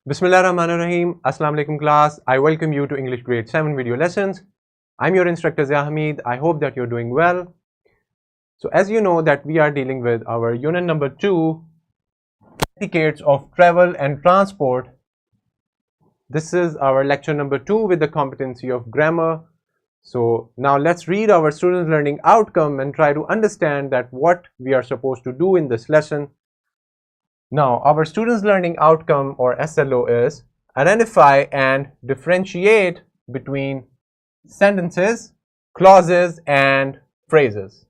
Bismillahirrahmanirrahim. Assalamu alaikum class. I welcome you to English grade 7 video lessons. I'm your instructor Zia Hamid. I hope that you're doing well. So as you know that we are dealing with our unit number 2, etiquettes of travel and transport. This is our lecture number 2 with the competency of grammar. So now let's read our students learning outcome and try to understand that what we are supposed to do in this lesson. Now, our students' learning outcome or SLO is identify and differentiate between sentences, clauses, and phrases.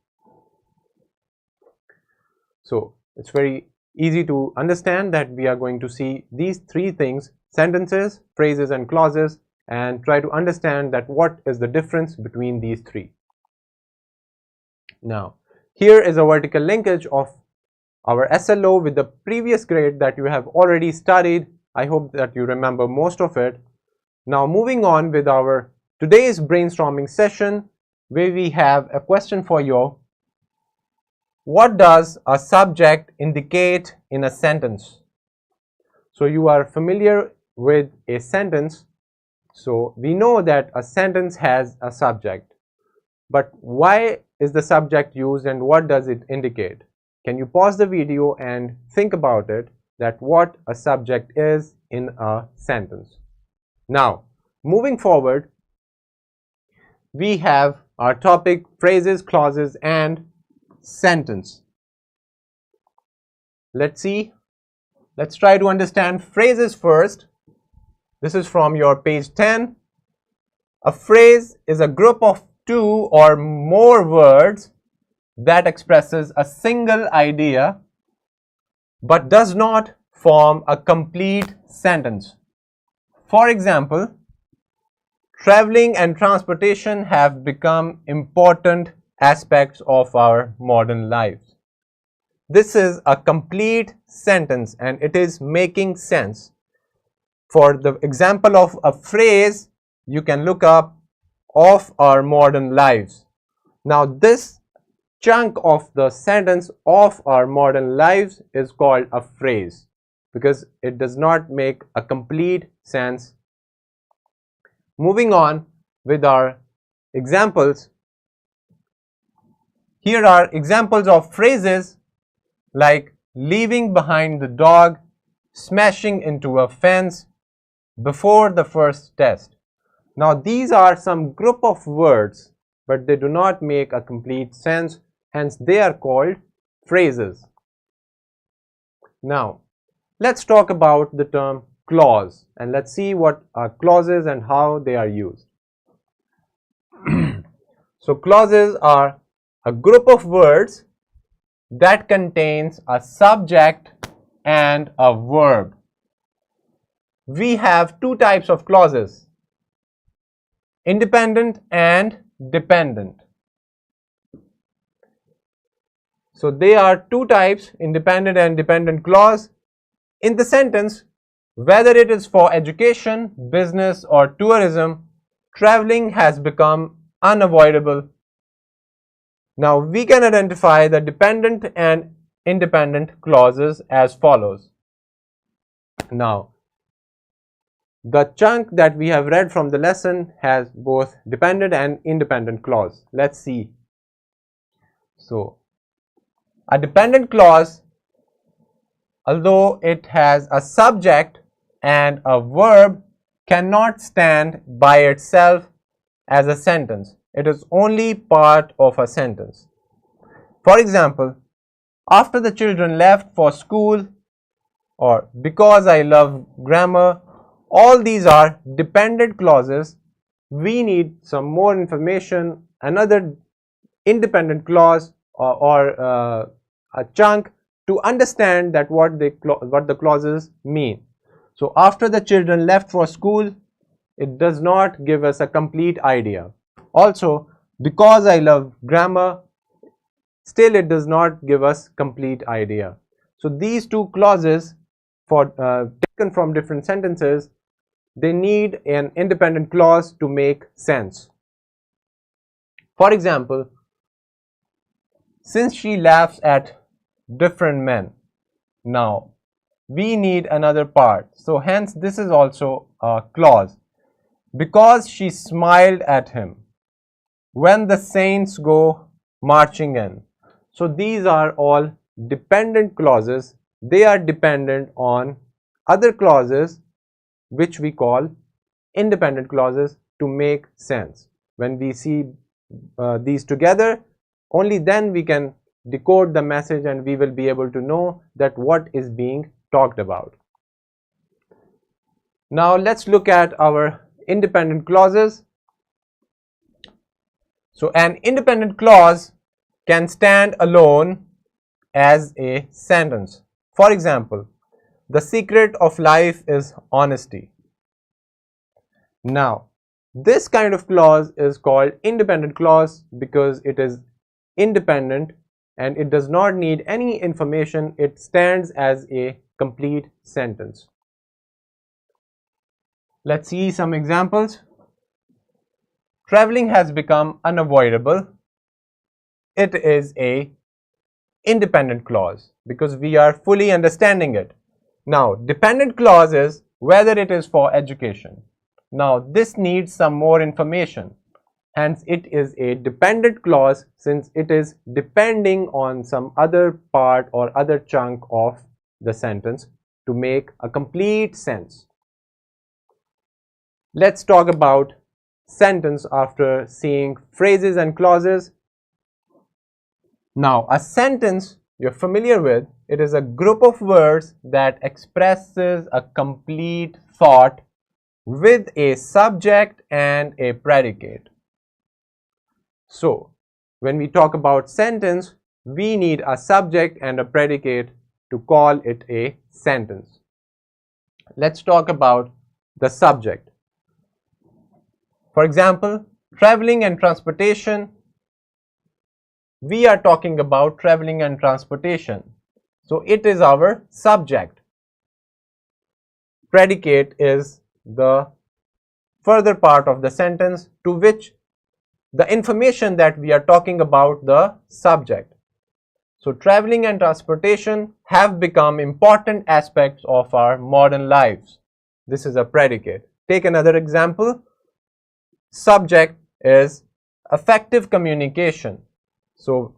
So, it's very easy to understand that we are going to see these three things: sentences, phrases, and clauses, and try to understand that what is the difference between these three. Now, here is a vertical linkage of our SLO with the previous grade that you have already studied. I hope that you remember most of it. Now moving on with our today's brainstorming session, where we have a question for you. What does a subject indicate in a sentence? So you are familiar with a sentence. So we know that a sentence has a subject. But why is the subject used and what does it indicate? Can you pause the video and think about it, that what a subject is in a sentence? Now, moving forward, we have our topic: phrases, clauses, and sentence. Let's see. Let's try to understand phrases first. This is from your page 10. A phrase is a group of two or more words that expresses a single idea but does not form a complete sentence. For example, traveling and transportation have become important aspects of our modern lives. This is a complete sentence and it is making sense. For the example of a phrase, you can look up of our modern lives. Now this chunk of the sentence of our modern lives is called a phrase because it does not make a complete sense. Moving on with our examples. Here are examples of phrases like leaving behind the dog, smashing into a fence, before the first test. Now these are some group of words, but they do not make a complete sense. Hence, they are called phrases. Now, let's talk about the term clause and let's see what are clauses and how they are used. So, clauses are a group of words that contains a subject and a verb. We have two types of clauses: independent and dependent. So they are two types, independent and dependent clause. In the sentence, whether it is for education, business, or tourism, traveling has become unavoidable. Now we can identify the dependent and independent clauses as follows. Now, the chunk that we have read from the lesson has both dependent and independent clause. Let's see. So, a dependent clause, although it has a subject and a verb, cannot stand by itself as a sentence. It is only part of a sentence. For example, after the children left for school, or because I love grammar, all these are dependent clauses. We need some more information, another independent clause or a chunk to understand that what the clauses mean. So after the children left for school, it does not give us a complete idea. Also, because I love grammar, still it does not give us complete idea. So these two clauses, for taken from different sentences, they need an independent clause to make sense. For example, since she laughs at different men. Now, we need another part. So hence this is also a clause. Because she smiled at him when the saints go marching in. So these are all dependent clauses. They are dependent on other clauses which we call independent clauses to make sense. When we see these together, only then we can decode the message and we will be able to know that what is being talked about. Now let's look at our independent clauses. So an independent clause can stand alone as a sentence. For example, the secret of life is honesty. Now, this kind of clause is called independent clause because it is independent and it does not need any information. It stands as a complete sentence. Let's see some examples. Traveling has become unavoidable. It is a independent clause because we are fully understanding it. Now, dependent clause is whether it is for education. Now, this needs some more information. Hence, it is a dependent clause since it is depending on some other part or other chunk of the sentence to make a complete sense. Let's talk about sentence after seeing phrases and clauses. Now, a sentence you're familiar with, it is a group of words that expresses a complete thought with a subject and a predicate. So, when we talk about sentence, we need a subject and a predicate to call it a sentence. Let's talk about the subject. For example, traveling and transportation. We are talking about traveling and transportation. So, it is our subject. Predicate is the further part of the sentence to which the information that we are talking about the subject. So, traveling and transportation have become important aspects of our modern lives. This is a predicate. Take another example. Subject is effective communication. So,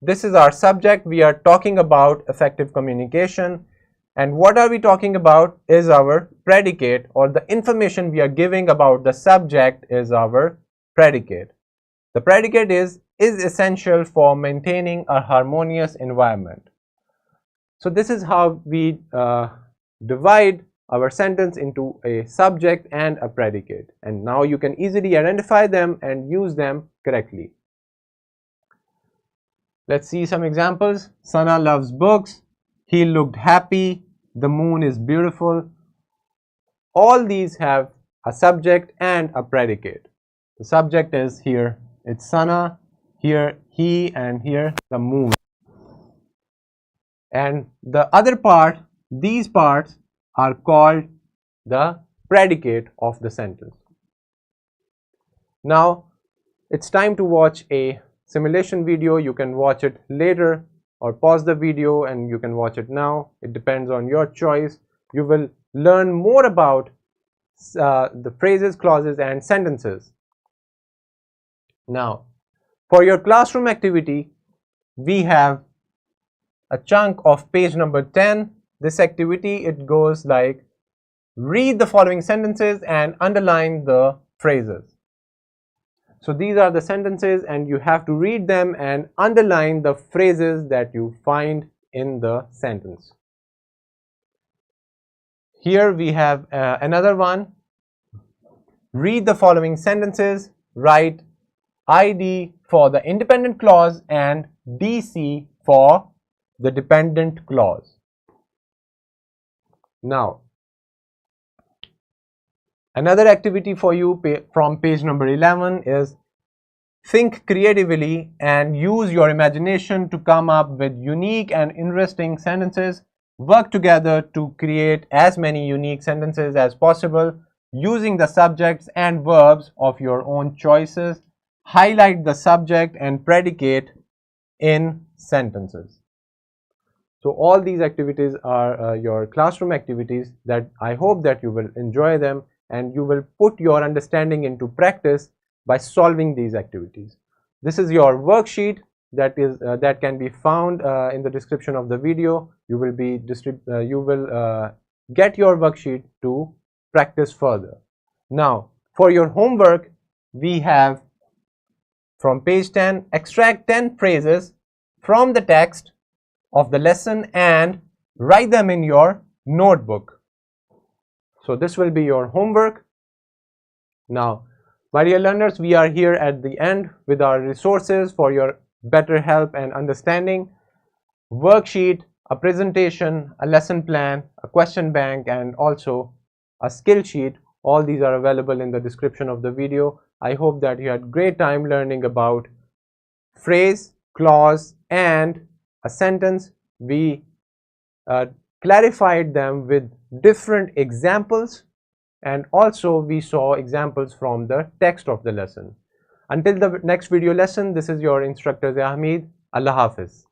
this is our subject. We are talking about effective communication. And what are we talking about is our predicate, or the information we are giving about the subject is our predicate. The predicate is essential for maintaining a harmonious environment. So this is how we divide our sentence into a subject and a predicate. And now you can easily identify them and use them correctly. Let's see some examples. Sana loves books. He looked happy. The moon is beautiful. All these have a subject and a predicate. The subject is here, it's Sana, here he, and here the moon. And the other part, these parts are called the predicate of the sentence. Now, it's time to watch a simulation video. You can watch it later or pause the video and you can watch it now. It depends on your choice. You will learn more about the phrases, clauses, and sentences. Now, for your classroom activity, we have a chunk of page number 10. This activity, it goes like, read the following sentences and underline the phrases. So these are the sentences and you have to read them and underline the phrases that you find in the sentence. Here we have another one. Read the following sentences, write ID for the independent clause and DC for the dependent clause. Now, another activity for you from page number 11 is think creatively and use your imagination to come up with unique and interesting sentences. Work together to create as many unique sentences as possible using the subjects and verbs of your own choices. Highlight the subject and predicate in sentences. So all these activities are your classroom activities that I hope that you will enjoy them and you will put your understanding into practice by solving these activities. This is your worksheet that can be found in the description of the video. You will get your worksheet to practice further. Now, for your homework, we have from page 10, extract 10 phrases from the text of the lesson and write them in your notebook. So this will be your homework. Now, my dear learners, we are here at the end with our resources for your better help and understanding. Worksheet, a presentation, a lesson plan, a question bank, and also a skill sheet. All these are available in the description of the video. I hope that you had great time learning about phrase, clause, and a sentence. We clarified them with different examples, and also we saw examples from the text of the lesson. Until the next video lesson, this is your instructor Zahmid. Allah Hafiz.